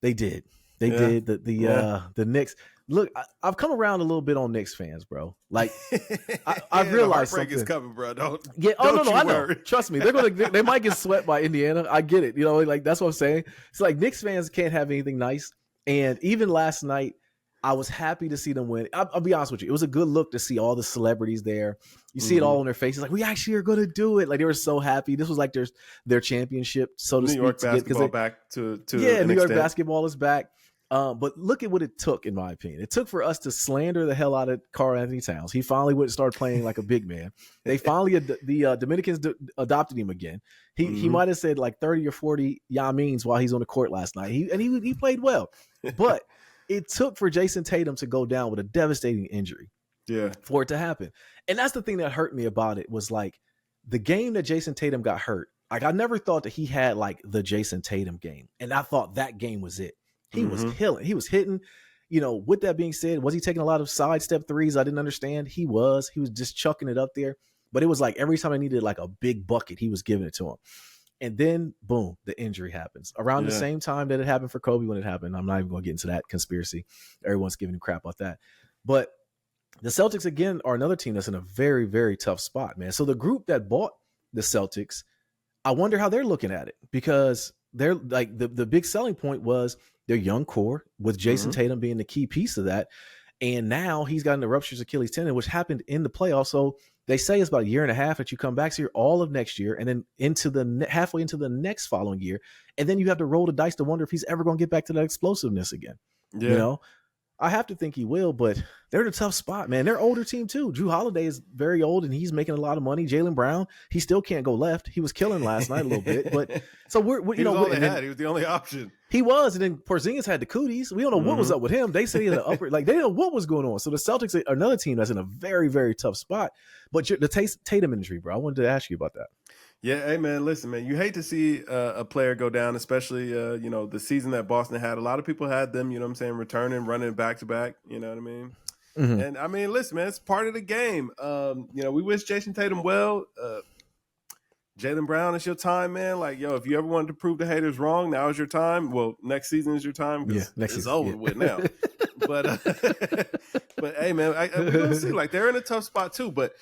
they did. They did. The Knicks. Look, I've come around a little bit on Knicks fans, bro. Like, I've realized something is coming, bro. No, I know. Trust me, they might get swept by Indiana. I get it. Like, that's what I'm saying. It's like Knicks fans can't have anything nice. And even last night, I was happy to see them win. I'll be honest with you. It was a good look to see all the celebrities there. You see it all on their faces. Like, we actually are going to do it. Like, they were so happy. This was like their championship, so to speak. New York basketball back to New York basketball is back. But look at what it took, in my opinion. It took for us to slander the hell out of Karl Anthony Towns. He finally would start playing like a big man. They finally, the Dominicans adopted him again. He might have said like 30 or 40 Yamins while he's on the court last night. He played well. But it took for Jason Tatum to go down with a devastating injury for it to happen. And that's the thing that hurt me about it, was like the game that Jason Tatum got hurt. Like, I never thought that he had like the Jason Tatum game. And I thought that game was it. He was killing. He was hitting. With that being said, was he taking a lot of sidestep threes? I didn't understand. He was just chucking it up there. But it was like every time I needed like a big bucket, he was giving it to him. And then, boom, the injury happens. Around the same time that it happened for Kobe when it happened. I'm not even going to get into that conspiracy. Everyone's giving him crap about that. But the Celtics, again, are another team that's in a very, very tough spot, man. So the group that bought the Celtics, I wonder how they're looking at it, because they're like the big selling point was their young core, with Jason Tatum being the key piece of that. And now he's gotten the ruptured Achilles tendon, which happened in the playoffs. So they say it's about a year and a half that you come back. So you're all of next year, and then halfway into the next following year. And then you have to roll the dice to wonder if he's ever going to get back to that explosiveness again. Yeah. I have to think he will, but they're in a tough spot, man. They're an older team too. Drew Holiday is very old and he's making a lot of money. Jaylen Brown, he still can't go left. He was killing last night a little bit, but so we're he was all they had. He was the only option. He was, and then Porzingis had the cooties. We don't know what was up with him. They said he had an upper, like they didn't know what was going on. So the Celtics are another team that's in a very, very tough spot. But the Tatum injury, bro, I wanted to ask you about that. Yeah, hey man, listen, man, you hate to see a player go down, especially the season that Boston had. A lot of people had them, returning, running back to back. You know what I mean? And I mean, listen, man, it's part of the game. We wish Jason Tatum well. Jaylen Brown, it's your time, man. Like, if you ever wanted to prove the haters wrong, now is your time. Well, next season is your time because it's over with now. But hey, man, we'll see. Like, they're in a tough spot too. But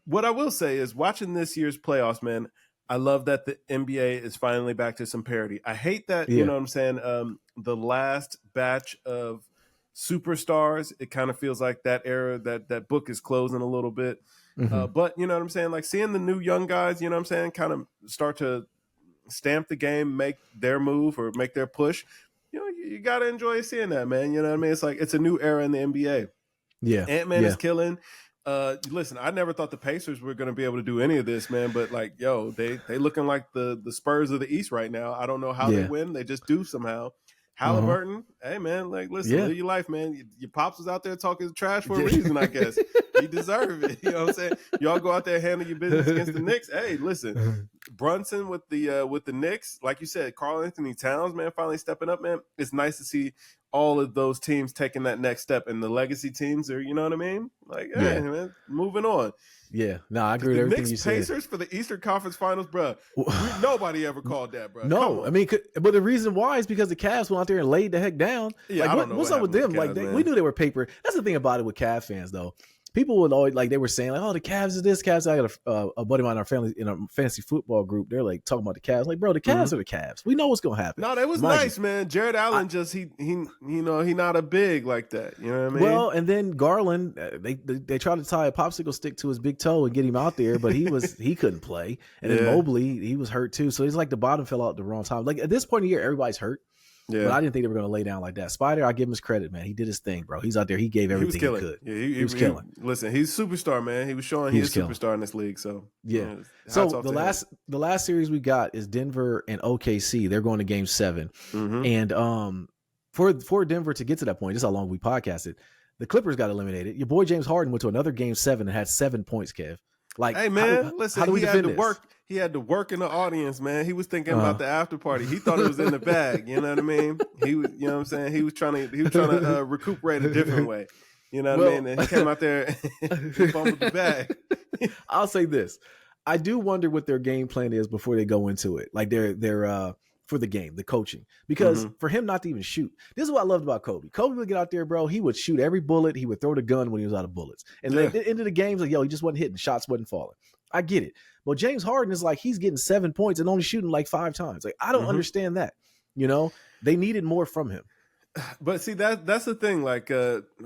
what I will say is, watching this year's playoffs, man, I love that the NBA is finally back to some parity. I hate that, you know what I'm saying, the last batch of superstars, it kind of feels like that era, that book is closing a little bit. But, you know what I'm saying, like seeing the new young guys, you know what I'm saying, kind of start to stamp the game, make their move or make their push. you got to enjoy seeing that, man. You know what I mean? It's like it's a new era in the NBA. Yeah, Ant-Man is killing. Listen, I never thought the Pacers were going to be able to do any of this, man. But like, yo, they looking like the Spurs of the East right now. I don't know how they win. They just do somehow. Halliburton, hey man, like listen, live your life, man. Your pops was out there talking trash for a reason, I guess. He deserved it. You know what I'm saying? Y'all go out there and handle your business against the Knicks. Hey, listen, Brunson with the Knicks, like you said, Karl Anthony Towns, man, finally stepping up, man. It's nice to see all of those teams taking that next step, and the legacy teams are, you know what I mean? Like, hey, man, moving on. Yeah, no, I agree with everything Knicks you said. Pacers for the Eastern Conference Finals, bro. Nobody ever called that, bro. No, I mean, but the reason why is because the Cavs went out there and laid the heck down. Yeah, like, I don't know what's up with them? Cavs, like, we knew they were paper. That's the thing about it with Cavs fans, though. People would always like they were saying like, "Oh, the Cavs is this, Cavs." I got a buddy of mine in our family in a fantasy football group. They're like talking about the Cavs. Like, bro, the Cavs are the Cavs. We know what's gonna happen. No, that was nice, man. Jared Allen he not a big like that. You know what I mean? Well, and then Garland, they tried to tie a popsicle stick to his big toe and get him out there, but he couldn't play. And then Mobley, he was hurt too. So it's like the bottom fell out at the wrong time. Like at this point in the year, everybody's hurt. Yeah. But I didn't think they were going to lay down like that. Spider, I give him his credit, man. He did his thing, bro. He's out there. He gave everything he could. Yeah, he was killing. Listen, he's a superstar, man. He was showing he's a superstar in this league. So yeah. So the last series we got is Denver and OKC. They're going to Game 7, and for Denver to get to that point, just how long we podcasted, the Clippers got eliminated. Your boy James Harden went to another Game 7 and had 7 points. Kev, like, hey man, listen, how do we defend this? He had to work in the audience, man. He was thinking about the after party. He thought it was in the bag. You know what I mean? He was, you know what I'm saying? He was trying to recuperate a different way. You know what I mean? And he came out there and he fumbled the bag. I'll say this. I do wonder what their game plan is before they go into it. Like their for the game, the coaching. Because for him not to even shoot. This is what I loved about Kobe. Kobe would get out there, bro. He would shoot every bullet. He would throw the gun when he was out of bullets. And at the end of the games, like, yo, he just wasn't hitting. Shots wasn't falling. I get it. Well, James Harden is like, he's getting 7 points and only shooting like 5 times. Like, I don't understand that. You know, they needed more from him. But see, that's the thing. Like,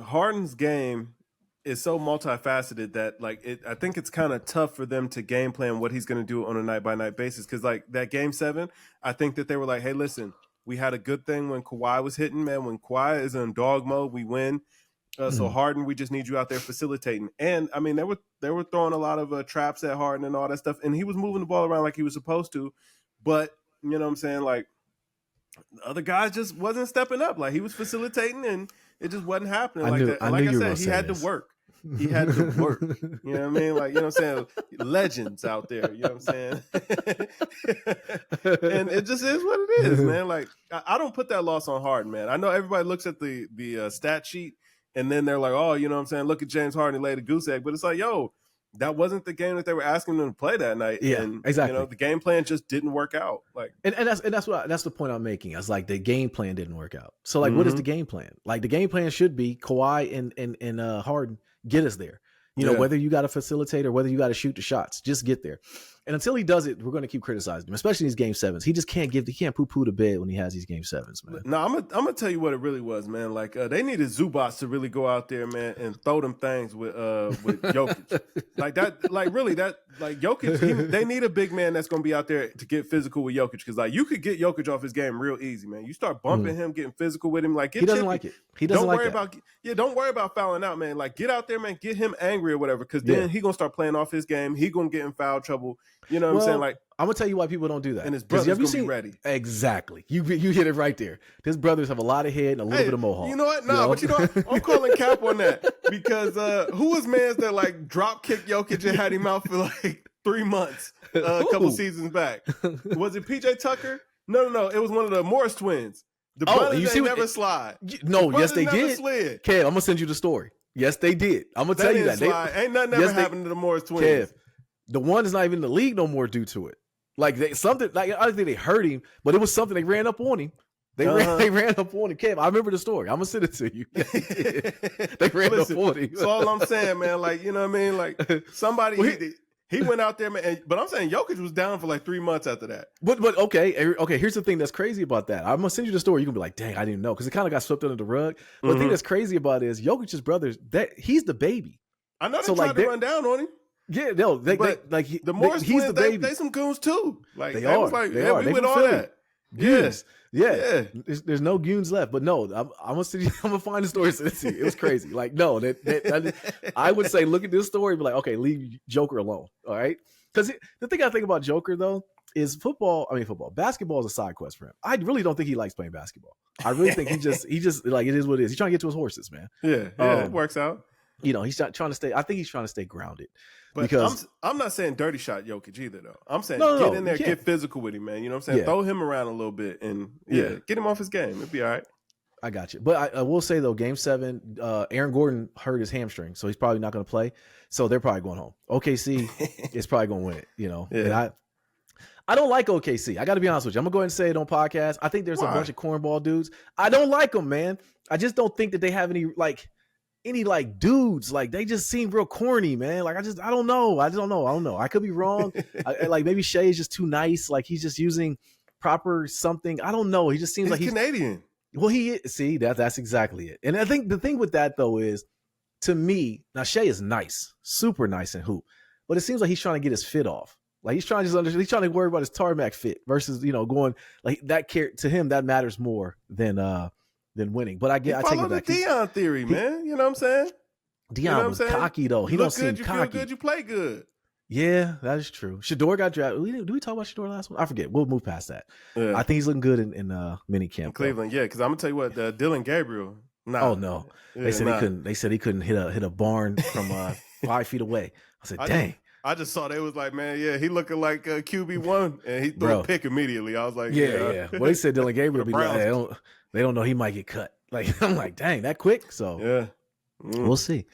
Harden's game is so multifaceted that, like, I think it's kind of tough for them to game plan what he's going to do on a night by night basis. Because, like, that Game 7, I think that they were like, hey, listen, we had a good thing when Kawhi was hitting, man. When Kawhi is in dog mode, we win. So Harden, we just need you out there facilitating. And I mean, they were throwing a lot of traps at Harden and all that stuff, and he was moving the ball around like he was supposed to. But you know what I'm saying? Like, the other guys just wasn't stepping up. Like, he was facilitating, and it just wasn't happening like that. And like I said, he had to work. He had to work. You know what I mean? Like, you know what I'm saying? Legends out there. You know what I'm saying? And it just is what it is, man. Like, I don't put that loss on Harden, man. I know everybody looks at the stat sheet. And then they're like, oh, you know what I'm saying? Look at James Harden, he laid a goose egg. But it's like, yo, that wasn't the game that they were asking them to play that night. Yeah, and, exactly. You know, the game plan just didn't work out. Like, and that's the point I'm making. I was like, the game plan didn't work out. So like, what is the game plan? Like, the game plan should be Kawhi and Harden get us there. You know, whether you got to facilitate or whether you got to shoot the shots, just get there. And until he does it, we're going to keep criticizing him, especially these Game 7s. He just can't poo-poo the bed when he has these Game 7s, man. No, I'm gonna tell you what it really was, man. Like, they needed Zubats to really go out there, man, and throw them things with Jokic. Like that, like really that, like Jokic. They need a big man that's going to be out there to get physical with Jokic, because like you could get Jokic off his game real easy, man. You start bumping him, getting physical with him, like he doesn't like it. He doesn't like it. Don't worry about fouling out, man. Like, get out there, man. Get him angry or whatever, because then he gonna start playing off his game. He gonna get in foul trouble. You know what I'm saying? Like, I'm gonna tell you why people don't do that. And his brother's gonna be ready. Exactly. You hit it right there. His brothers have a lot of head and a little bit of mohawk. You know what? But you know what? I'm calling cap on that, because who was mans that like drop kicked Jokic and had him out for like 3 months a couple seasons back? Was it PJ Tucker? No. It was one of the Morris twins. The brothers never slide. No, yes they did. Kev, I'm gonna send you the story. Yes, they did. I'm gonna tell you that. Ain't nothing ever happened to the Morris twins. Kev, the one is not even in the league no more due to it. Like, I don't think they hurt him, but it was something they ran up on him. They ran up on him. Kev, I remember the story. I'm gonna send it to you. They ran up on him. That's all I'm saying, man. Like, you know what I mean? Like, somebody he went out there, man. But I'm saying Jokic was down for like 3 months after that. But okay. Here's the thing that's crazy about that. I'm gonna send you the story. You can be like, dang, I didn't know, because it kind of got swept under the rug. But the thing that's crazy about it is Jokic's brothers. That he's the baby. I know they tried to run down on him. Yeah, no, the Morris twins, they some goons too. Like, they are. We with all that. Goons. Yeah. There's no goons left. But no, I'm gonna find the story. It was crazy. Like, no, I would say look at this story and be like, okay, leave Joker alone. All right. Because the thing I think about Joker though is basketball is a side quest for him. I really don't think he likes playing basketball. I really think he just like, it is what it is. He's trying to get to his horses, man. Yeah, it works out. He's not trying to stay. I think he's trying to stay grounded. But because I'm not saying dirty shot Jokic either, though. I'm saying get in there, get physical with him, man. You know what I'm saying? Yeah. Throw him around a little bit and get him off his game. It'll be all right. I got you. But I will say though, Game 7, Aaron Gordon hurt his hamstring, so he's probably not going to play. So they're probably going home. OKC is probably going to win it. Yeah. And I don't like OKC. I got to be honest with you. I'm going to go ahead and say it on podcast. I think there's a bunch of cornball dudes. I don't like them, man. I just don't think that they have any dudes. Like, they just seem real corny, man. Like, I don't know. I don't know. I could be wrong. Like, maybe Shea is just too nice. Like, he's just using proper something. I don't know. He just seems like he's Canadian. Well, he is. See, that's exactly it. And I think the thing with that though is, to me, now Shea is nice, super nice in hoop, but it seems like he's trying to get his fit off. Like, he's trying to worry about his tarmac fit versus, going like that. To him, that matters more than winning. But I take it back. The Dion theory, man. You know what I'm saying? Dion was cocky though. He don't seem cocky. You feel good, you play good. Yeah, that is true. Shador got drafted. Do we talk about Shador last one? I forget. We'll move past that. Yeah. I think he's looking good in mini camp. In Cleveland, yeah. Because I'm gonna tell you what, Dylan Gabriel. Nah. Oh no, they said he couldn't. They said he couldn't hit a barn from 5 feet away. I said, dang. I just saw they was like, man, yeah, he looking like QB1, and he threw a pick immediately. I was like, yeah. Well, they said Dylan Gabriel be like, they don't know he might get cut. Like, I'm like, dang, that quick. So yeah, we'll see.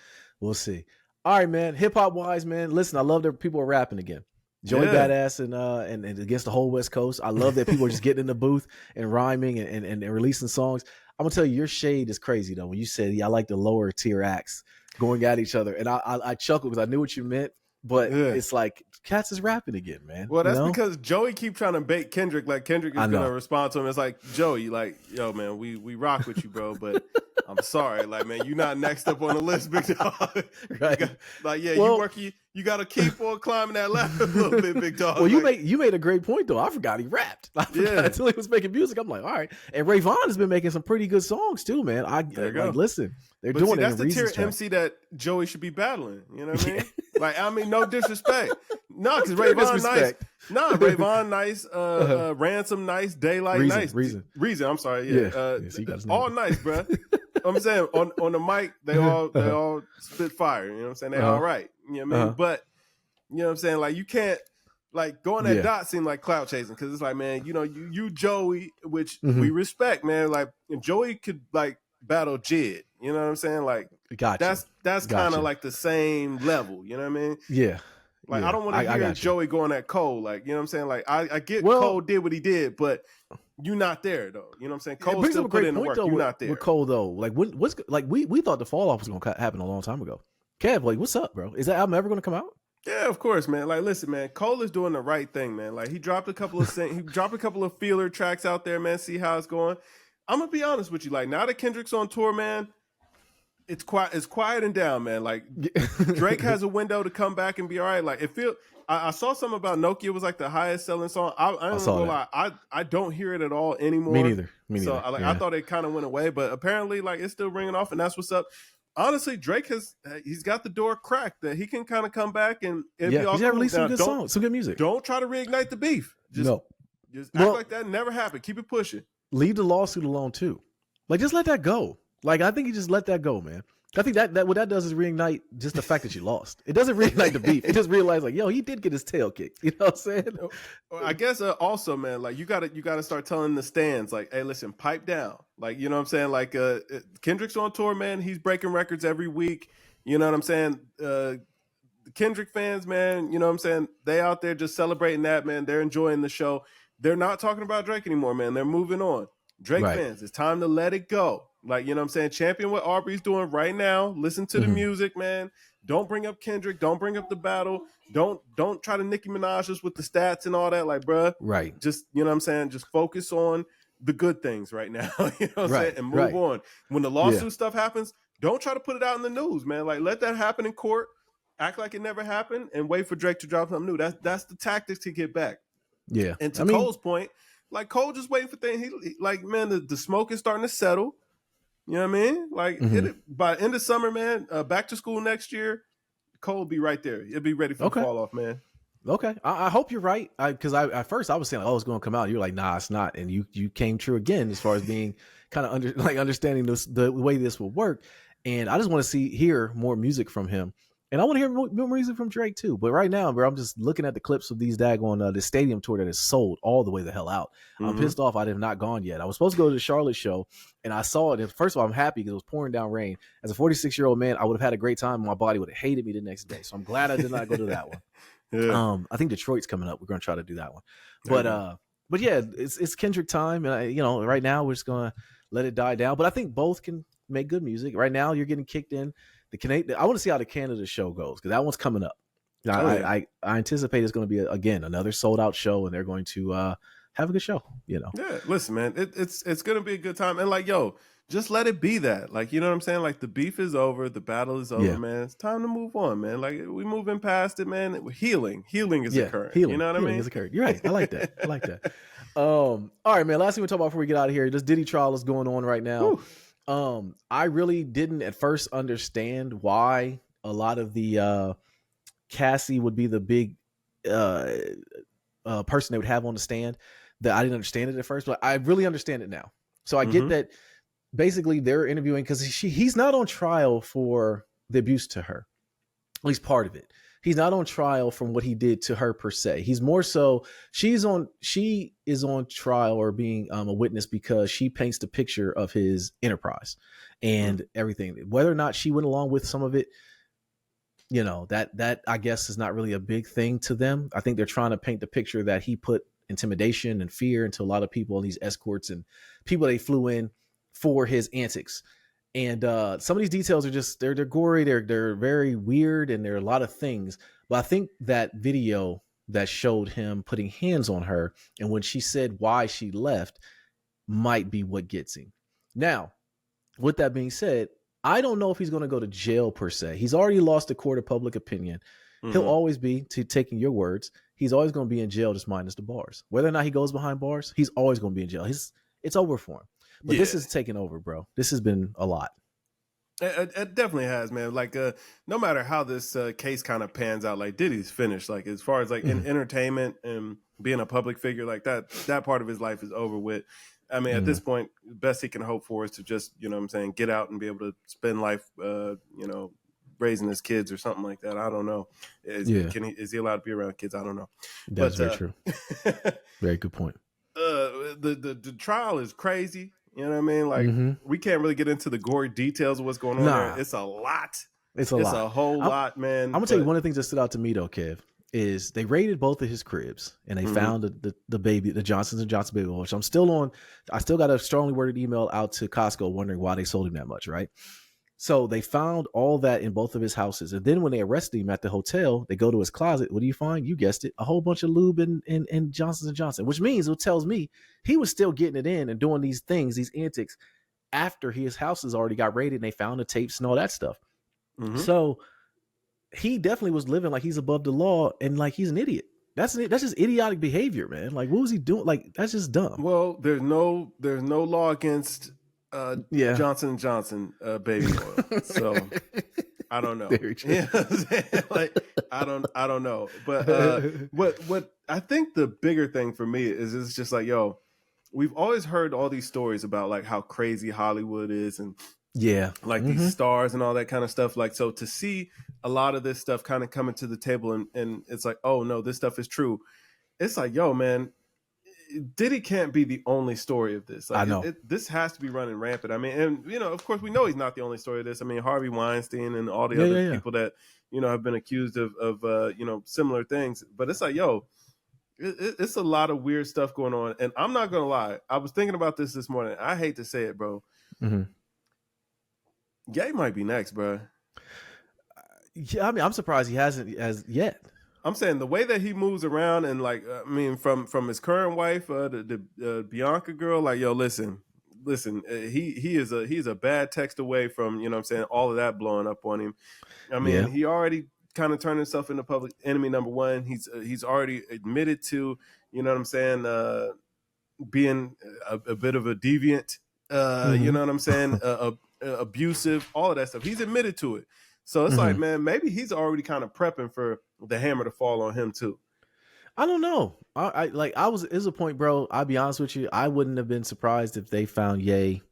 All right, man. Hip hop wise, man. Listen, I love that people are rapping again. Joey Badass and against the whole West Coast. I love that people are just getting in the booth and rhyming and releasing songs. I'm gonna tell you, your shade is crazy though. When you said, I like the lower tier acts going at each other, and I chuckled because I knew what you meant. But it's like Cats is rapping again, man. Well, that's because Joey keep trying to bait Kendrick. Like, Kendrick is gonna respond to him. It's like, Joey, like, yo, man, we rock with you, bro, but I'm sorry, like, man, you're not next up on the list, big dog. Right? You got to keep on climbing that ladder a little bit, big dog. Well, you made a great point though. I forgot he rapped. Until he was making music. I'm like, all right. And Rayvon has been making some pretty good songs too, man. Listen, they're doing it. That's the tier MC that Joey should be battling. You know what I mean? Like, I mean, no disrespect. No, because Rayvon nice. No, Rayvon nice. Ransom nice. Daylight nice. Reason. I'm sorry. Yeah. All nice, bro. I'm saying on the mic, they all spit fire. You know what I'm saying? They all right. You know what I mean? But you know what I'm saying? Like, you can't go on that dot seem like clout chasing, because it's like, man, you Joey, which we respect, man. Like, Joey could like battle Jid. You know what I'm saying? Like, that's kind of like the same level. You know what I mean? Yeah. Like, I don't want to hear Joey going at Cole. Like, you know what I'm saying? Like, I get Cole did what he did, but you're not there though. You know what I'm saying? Cole still put in the work. You're not there. With Cole though, like, what's like we thought the fall off was going to happen a long time ago. Kev, like, what's up, bro? Is that album ever going to come out? Yeah, of course, man. Like, listen, man, Cole is doing the right thing, man. Like, he dropped a couple of feeler tracks out there, man. See how it's going. I'm gonna be honest with you. Like, now that Kendrick's on tour, man, it's quieting down, man. Like, Drake has a window to come back and be all right. Like, I saw something about Nokia was like the highest selling song. I don't know lie. I don't hear it at all anymore. Me neither. So I thought it kind of went away, but apparently, like, it's still ringing off, and that's what's up. Honestly, Drake he's got the door cracked that he can kind of come back and he's got released some good songs, some good music. Don't try to reignite the beef. Just act like that never happened. Keep it pushing. Leave the lawsuit alone too. Like, just let that go. Like, I think you just let that go, man. I think that what that does is reignite just the fact that you lost. It doesn't reignite the beef. It just realize, like, yo, he did get his tail kicked. You know what I'm saying? I guess also, man, like, you gotta start telling the stands, like, hey, listen, pipe down. Like, you know what I'm saying? Like, Kendrick's on tour, man. He's breaking records every week. You know what I'm saying? Kendrick fans, man, you know what I'm saying? They out there just celebrating that, man. They're enjoying the show. They're not talking about Drake anymore, man. They're moving on. Drake fans, it's time to let it go. Like, you know what I'm saying? Champion what Aubrey's doing right now. Listen to the music, man. Don't bring up Kendrick. Don't bring up the battle. Don't try to Nicki Minaj us with the stats and all that. Like, bruh. Right. Just, you know what I'm saying? Just focus on the good things right now. You know what I'm saying? And move on. When the lawsuit stuff happens, don't try to put it out in the news, man. Like, let that happen in court. Act like it never happened and wait for Drake to drop something new. That's the tactics to get back. Yeah. And to Cole's point, like Cole just waiting for things. He like, man, the smoke is starting to settle. You know what I mean? Like by end of summer, man, back to school next year, Cole will be right there. He'll be ready for the fall off, man. Okay, I hope you're right. Because at first I was saying, oh, it's going to come out. You're like, nah, it's not, and you came true again as far as being kind of understanding the way this will work. And I just want to hear more music from him, and I want to hear more music from Drake too. But right now, bro, I'm just looking at the clips of these daggone the stadium tour that is sold all the way the hell out. I'm pissed off I have not gone yet. I was supposed to go to the Charlotte show, and I saw it. And first of all, I'm happy because it was pouring down rain. As a 46-year-old man, I would have had a great time. My body would have hated me the next day. So I'm glad I did not go to that one. Yeah. I think Detroit's coming up. We're going to try to do that one. But yeah, it's Kendrick time. And right now we're just going to let it die down. But I think both can make good music. Right now you're getting kicked in. I want to see how the Canada show goes because that one's coming up. I anticipate it's going to be again another sold out show, and they're going to have a good show. Yeah, listen, man, it's going to be a good time. And like, yo, just let it be that. Like, you know what I'm saying? Like, the beef is over, the battle is over, man. It's time to move on, man. Like, we moving past it, man. Healing is occurring. You know what I mean? Is occurring. You're right. I like that. All right, man. Last thing we talk about before we get out of here, this Diddy trial is going on right now. I really didn't at first understand why a lot of the Cassie would be the big person they would have on the stand. That I didn't understand it at first, but I really understand it now. So I get that basically they're interviewing because he's not on trial for the abuse to her, at least part of it. He's not on trial from what he did to her per se. He's more so she is on trial or being a witness because she paints the picture of his enterprise and everything. Whether or not she went along with some of it, that I guess is not really a big thing to them. I think they're trying to paint the picture that he put intimidation and fear into a lot of people, these escorts and people they flew in for his antics. And some of these details are just they're gory, they're very weird, and there are a lot of things. But I think that video that showed him putting hands on her and when she said why she left might be what gets him. Now, with that being said, I don't know if he's going to go to jail per se. He's already lost the court of public opinion. He'll always be, to taking your words, he's always going to be in jail, just minus the bars. Whether or not he goes behind bars, he's always going to be in jail. It's over for him. But this is taking over, bro. This has been a lot. It definitely has, man. Like, no matter how this case kind of pans out, like Diddy's finished. Like, as far as like in entertainment and being a public figure, like that part of his life is over with. I mean, at this point, the best he can hope for is to just, you know what I'm saying, get out and be able to spend life, raising his kids or something like that. I don't know. Is he allowed to be around kids? I don't know. That's very true. Very good point. The trial is crazy. You know what I mean? Like, we can't really get into the gory details of what's going on there. It's a lot. It's a whole lot, man. I'm going to tell you one of the things that stood out to me, though, Kev, is they raided both of his cribs and they found the baby, the Johnson & Johnson baby oil, which I still got a strongly worded email out to Costco wondering why they sold him that much, right? So they found all that in both of his houses. And then when they arrested him at the hotel, they go to his closet. What do you find? You guessed it. A whole bunch of lube and Johnson & Johnson, which means it tells me he was still getting it in and doing these things, these antics after his houses already got raided and they found the tapes and all that stuff. So he definitely was living like he's above the law and like he's an idiot. That's just idiotic behavior, man. Like, what was he doing? Like, that's just dumb. There's no law against Johnson & Johnson baby oil. So I don't know. Like, I don't know. But what I think the bigger thing for me is it's just like, yo, we've always heard all these stories about like how crazy Hollywood is and like these stars and all that kind of stuff. Like, so to see a lot of this stuff kind of coming to the table and it's like, oh no, this stuff is true. It's like, yo, man, Diddy can't be the only story of this. Like, I know this has to be running rampant. I mean, and of course, we know he's not the only story of this. I mean, Harvey Weinstein and all the other people that have been accused of similar things. But it's like, yo, it's a lot of weird stuff going on. And I'm not gonna lie, I was thinking about this morning. I hate to say it, bro. Ye might be next, bro. Yeah, I mean, I'm surprised he hasn't as yet. I'm saying the way that he moves around and like, I mean, from his current wife, the Bianca girl, like, yo, listen, he's a bad text away from, you know what I'm saying, all of that blowing up on him. I mean, he already kind of turned himself into public enemy number one. He's already admitted to, you know what I'm saying, being a bit of a deviant, you know what I'm saying, abusive, all of that stuff. He's admitted to it. So it's like, man, maybe he's already kind of prepping for the hammer to fall on him too. I don't know. It's a point, bro. I'll be honest with you. I wouldn't have been surprised if they found Ye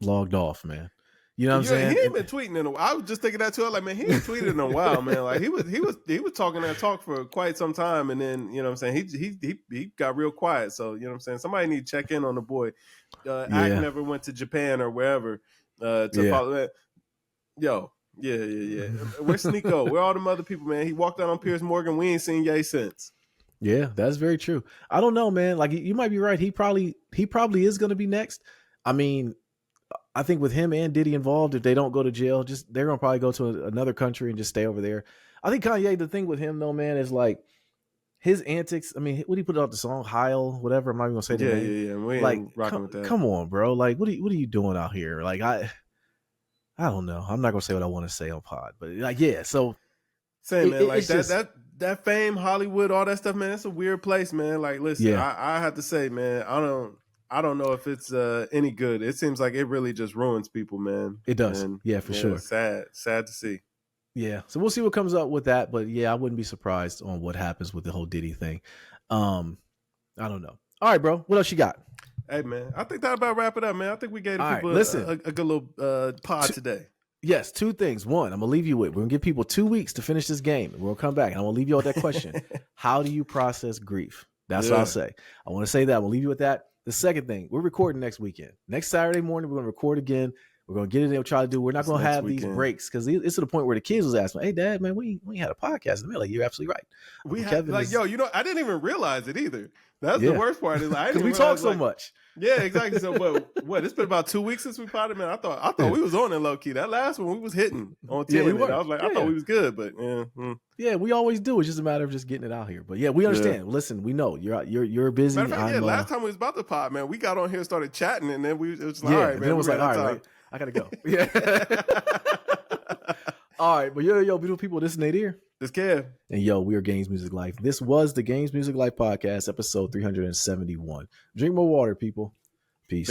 logged off, man. You know what I'm saying? He ain't been tweeting in a while. I was just thinking that too. Like, man, he ain't tweeted in a while, man. Like he was talking that talk for quite some time, and then, you know what I'm saying, he got real quiet. So, you know what I'm saying, somebody need to check in on the boy. Ack never went to Japan or wherever to follow that. Yo, yeah. Where's Sneeko? Where all them other people, man? He walked out on Piers Morgan. We ain't seen Ye since. Yeah, that's very true. I don't know, man. Like, you might be right. He probably is going to be next. I mean, I think with him and Diddy involved, if they don't go to jail, they're going to probably go to another country and just stay over there. I think Kanye, the thing with him though, man, is like his antics. I mean, what he put out the song Heil, whatever. I'm not even going to say the name. Yeah. We ain't like, rocking with that. Come on, bro. Like, what are you doing out here? Like, I don't know. I'm not going to say what I want to say on pod, but like, yeah. So, same, man. Like that fame, Hollywood, all that stuff, man. It's a weird place, man. Like, listen, I have to say, man, I don't know if it's any good. It seems like it really just ruins people, man. It does. And, for sure. Sad to see. Yeah. So we'll see what comes up with that. But yeah, I wouldn't be surprised on what happens with the whole Diddy thing. I don't know. All right, bro. What else you got? Hey, man, I think that about wrap it up, man. I think we gave people a good little pod today. Yes, two things. One, I'm going to leave you with. We're going to give people 2 weeks to finish this game. We'll come back. And I'm going to leave you with that question. How do you process grief? That's what I'll say. I want to say that. I'm going to leave you with that. The second thing, we're recording next weekend. Next Saturday morning, we're going to record again. We're going to get it in and try to do. We're not going to have these breaks because it's to the point where the kids was asking, hey, Dad, man, we ain't had a podcast. And they're like, you're absolutely right. We had, like, yo, I didn't even realize it either. That's the worst part. Because we talk so much. Yeah, exactly. So what? It's been about 2 weeks since we potted, man. I thought we was on it low key. That last one we was hitting on 10. I was like, I thought we was good, but yeah, we always do. It's just a matter of just getting it out here. But yeah, we understand. Listen, we know you're busy. Matter of fact, last time we was about to pod, man, we got on here and started chatting, and then it was like, all right, man. Then it was like, all right, I gotta go. Yeah. All right, but yo, beautiful people, this is Nadir. This Kev. And yo, we are Games Music Life. This was the Games Music Life podcast, episode 371. Drink more water, people. Peace.